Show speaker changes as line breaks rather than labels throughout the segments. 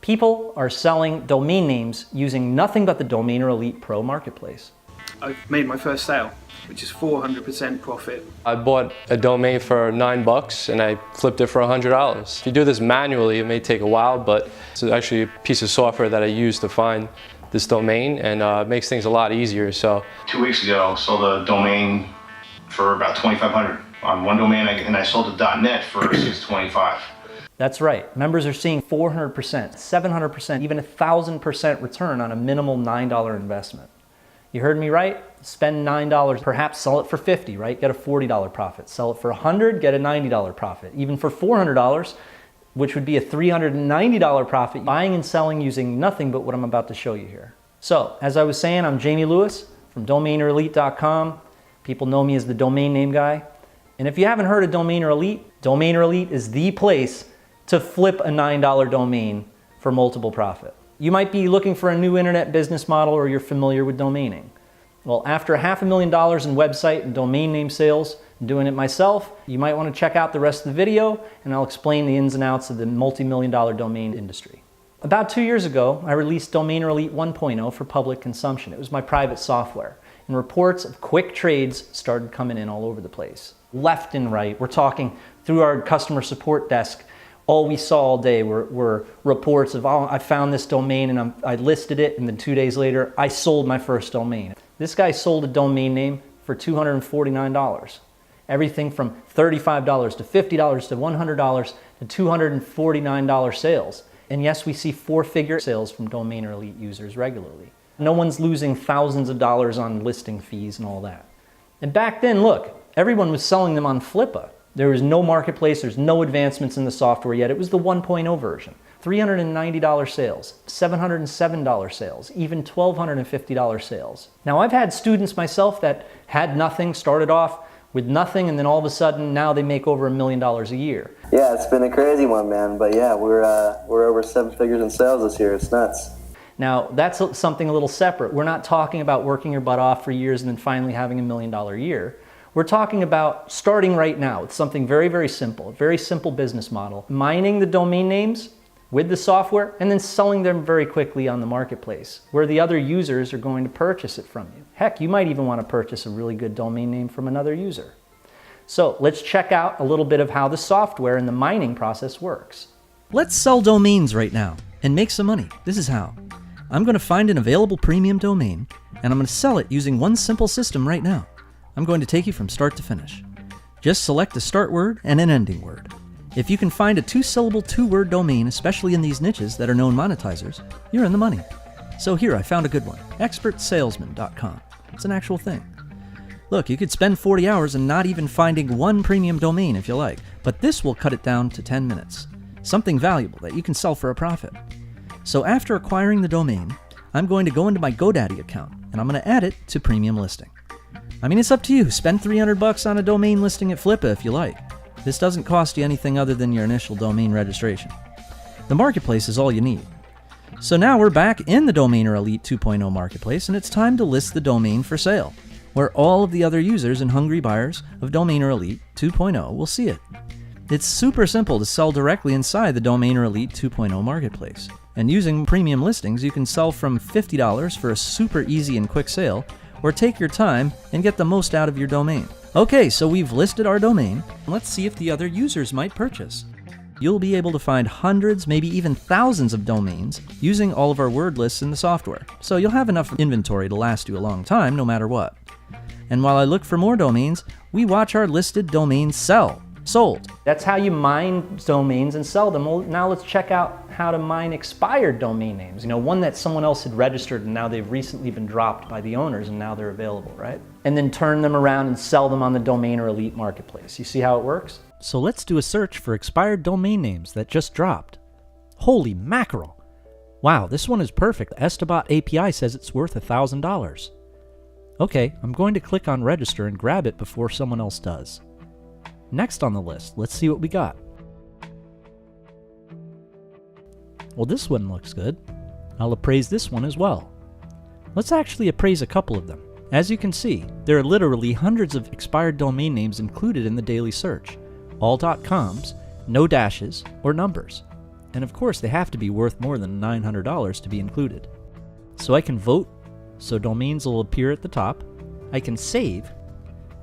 People are selling domain names using nothing but the Domainer Elite Pro marketplace.
I've made my first sale, which is 400% profit.
I bought a domain for $9 and I flipped it for $100. If you do this manually, it may take a while, but it's actually a piece of software that I use to find this domain, and it makes things a lot easier. So
2 weeks ago, sold a domain for about $2,500 on one domain, and I sold a .net for $625.
That's right. Members are seeing 400%, 700%, even 1,000% return on a minimal $9 investment. You heard me right? Spend $9, perhaps sell it for $50, right? Get a $40 profit. Sell it for $100, get a $90 profit. Even for $400, which would be a $390 profit, buying and selling using nothing but what I'm about to show you here. So, as I was saying, I'm Jamie Lewis from DomainerElite.com. People know me as the domain name guy. And if you haven't heard of Domainer Elite, Domainer Elite is the place to flip a $9 domain for multiple profit. You might be looking for a new internet business model, or you're familiar with domaining. Well, after $500,000 in website and domain name sales, and doing it myself, you might want to check out the rest of the video, and I'll explain the ins and outs of the multi-million-dollar domain industry. About 2 years ago, I released Domainer Elite 1.0 for public consumption. It was my private software, and reports of quick trades started coming in all over the place. Left and right, we're talking through our customer support desk. All we saw all day were reports of, oh, I found this domain and I listed it, and then 2 days later, I sold my first domain. This guy sold a domain name for $249. Everything from $35 to $50 to $100 to $249 sales. And yes, we see four-figure sales from Domainer Elite users regularly. No one's losing thousands of dollars on listing fees and all that. And back then, look, everyone was selling them on Flippa. There was no marketplace, there's no advancements in the software yet. It was the 1.0 version. $390 sales, $707 sales, even $1,250 sales. Now, I've had students myself that had nothing, started off with nothing, and then all of a sudden now they make over $1 million a year.
Yeah, it's been a crazy one, man. But yeah, we're over 7 figures in sales this year. It's nuts.
Now, that's something a little separate. We're not talking about working your butt off for years and then finally having $1 million a year. We're talking about starting right now. It's something very, very simple, a very simple business model. Mining the domain names with the software and then selling them very quickly on the marketplace where the other users are going to purchase it from you. Heck, you might even want to purchase a really good domain name from another user. So let's check out a little bit of how the software and the mining process works. Let's sell domains right now and make some money. This is how. I'm going to find an available premium domain and I'm going to sell it using one simple system right now. I'm going to take you from start to finish. Just select a start word and an ending word. If you can find a 2-syllable, 2-word domain, especially in these niches that are known monetizers, you're in the money. So here, I found a good one, expertsalesman.com. It's an actual thing. Look, you could spend 40 hours and not even finding one premium domain if you like, but this will cut it down to 10 minutes. Something valuable that you can sell for a profit. So after acquiring the domain, I'm going to go into my GoDaddy account and I'm going to add it to premium listing. I mean, it's up to you. Spend $300 on a domain listing at Flippa if you like. This doesn't cost you anything other than your initial domain registration. The marketplace is all you need. So now we're back in the Domainer Elite 2.0 marketplace, and it's time to list the domain for sale, where all of the other users and hungry buyers of Domainer Elite 2.0 will see it. It's super simple to sell directly inside the Domainer Elite 2.0 marketplace. And using premium listings, you can sell from $50 for a super easy and quick sale, or take your time and get the most out of your domain. Okay, so we've listed our domain. Let's see if the other users might purchase. You'll be able to find hundreds, maybe even thousands of domains using all of our word lists in the software. So you'll have enough inventory to last you a long time, no matter what. And while I look for more domains, we watch our listed domains sold. That's how you mine domains and sell them. Well, now let's check out how to mine expired domain names. You know, one that someone else had registered and now they've recently been dropped by the owners and now they're available, right? And then turn them around and sell them on the Domainer Elite marketplace. You see how it works? So let's do a search for expired domain names that just dropped. Holy mackerel! Wow, this one is perfect. Estabot API says it's worth $1,000. Okay, I'm going to click on register and grab it before someone else does. Next on the list, let's see what we got. Well, this one looks good. I'll appraise this one as well. Let's actually appraise a couple of them. As you can see, there are literally hundreds of expired domain names included in the daily search. All .coms, no dashes or numbers. And of course, they have to be worth more than $900 to be included. So I can vote, so domains will appear at the top, I can save,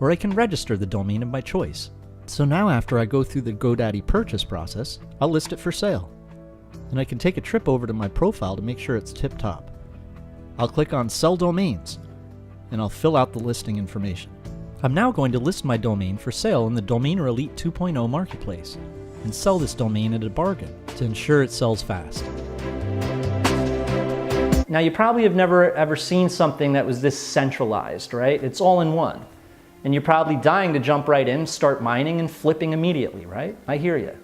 or I can register the domain of my choice. So now after I go through the GoDaddy purchase process, I'll list it for sale. And I can take a trip over to my profile to make sure it's tip-top. I'll click on Sell Domains, and I'll fill out the listing information. I'm now going to list my domain for sale in the Domainer Elite 2.0 marketplace, and sell this domain at a bargain to ensure it sells fast. Now you probably have never ever seen something that was this centralized, right? It's all in one. And you're probably dying to jump right in, start mining and flipping immediately, right? I hear you.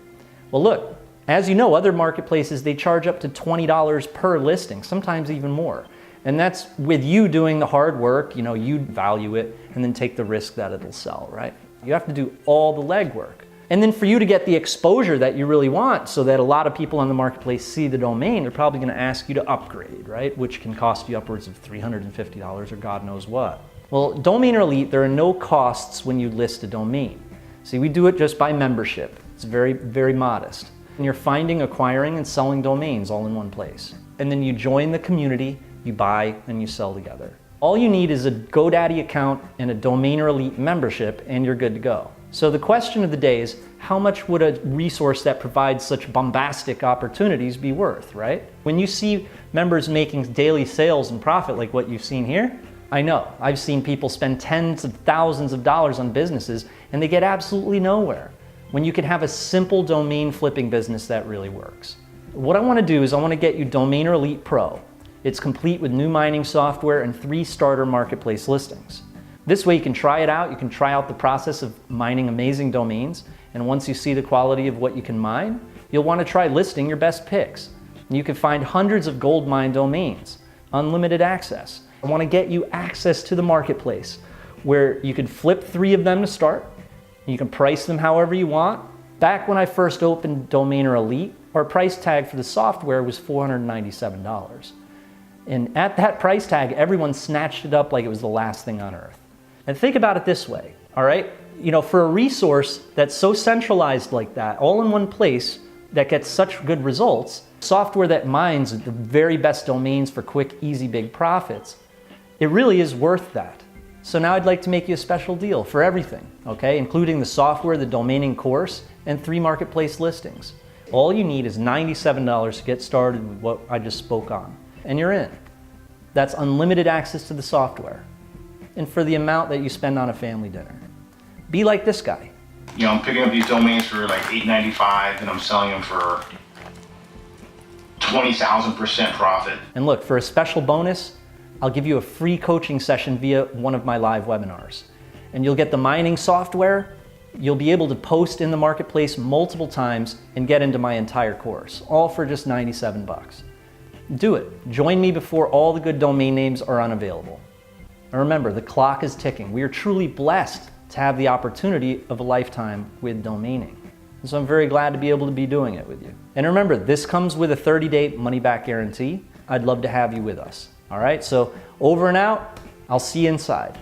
Well look, as you know, other marketplaces, they charge up to $20 per listing, sometimes even more. And that's with you doing the hard work, you value it and then take the risk that it'll sell, right? You have to do all the legwork. And then for you to get the exposure that you really want so that a lot of people on the marketplace see the domain, they're probably going to ask you to upgrade, right? Which can cost you upwards of $350 or God knows what. Well, Domainer Elite, there are no costs when you list a domain. See, we do it just by membership. It's very, very modest. And you're finding, acquiring, and selling domains all in one place. And then you join the community, you buy, and you sell together. All you need is a GoDaddy account and a Domainer Elite membership, and you're good to go. So the question of the day is, how much would a resource that provides such bombastic opportunities be worth, right? When you see members making daily sales and profit like what you've seen here, I know, I've seen people spend tens of thousands of dollars on businesses and they get absolutely nowhere when you can have a simple domain flipping business that really works. What I want to do is I want to get you Domainer Elite Pro. It's complete with new mining software and 3 starter marketplace listings. This way you can try it out, you can try out the process of mining amazing domains, and once you see the quality of what you can mine, you'll want to try listing your best picks. You can find hundreds of gold mine domains, unlimited access. I want to get you access to the marketplace where you can flip 3 of them to start, you can price them however you want. Back when I first opened Domainer Elite, our price tag for the software was $497. And at that price tag, everyone snatched it up like it was the last thing on earth. And think about it this way, all right? For a resource that's so centralized like that, all in one place, that gets such good results, software that mines the very best domains for quick, easy, big profits, it really is worth that. So now I'd like to make you a special deal for everything, okay? Including the software, the domaining course, and 3 marketplace listings. All you need is $97 to get started with what I just spoke on, and you're in. That's unlimited access to the software, and for the amount that you spend on a family dinner. Be like this guy.
I'm picking up these domains for like $8.95 and I'm selling them for 20,000% profit.
And look, for a special bonus, I'll give you a free coaching session via one of my live webinars. And you'll get the mining software, you'll be able to post in the marketplace multiple times and get into my entire course, all for just 97 bucks. Do it. Join me before all the good domain names are unavailable. And remember, the clock is ticking. We are truly blessed to have the opportunity of a lifetime with domaining. And so I'm very glad to be able to be doing it with you. And remember, this comes with a 30-day money-back guarantee. I'd love to have you with us. All right, so over and out. I'll see you inside.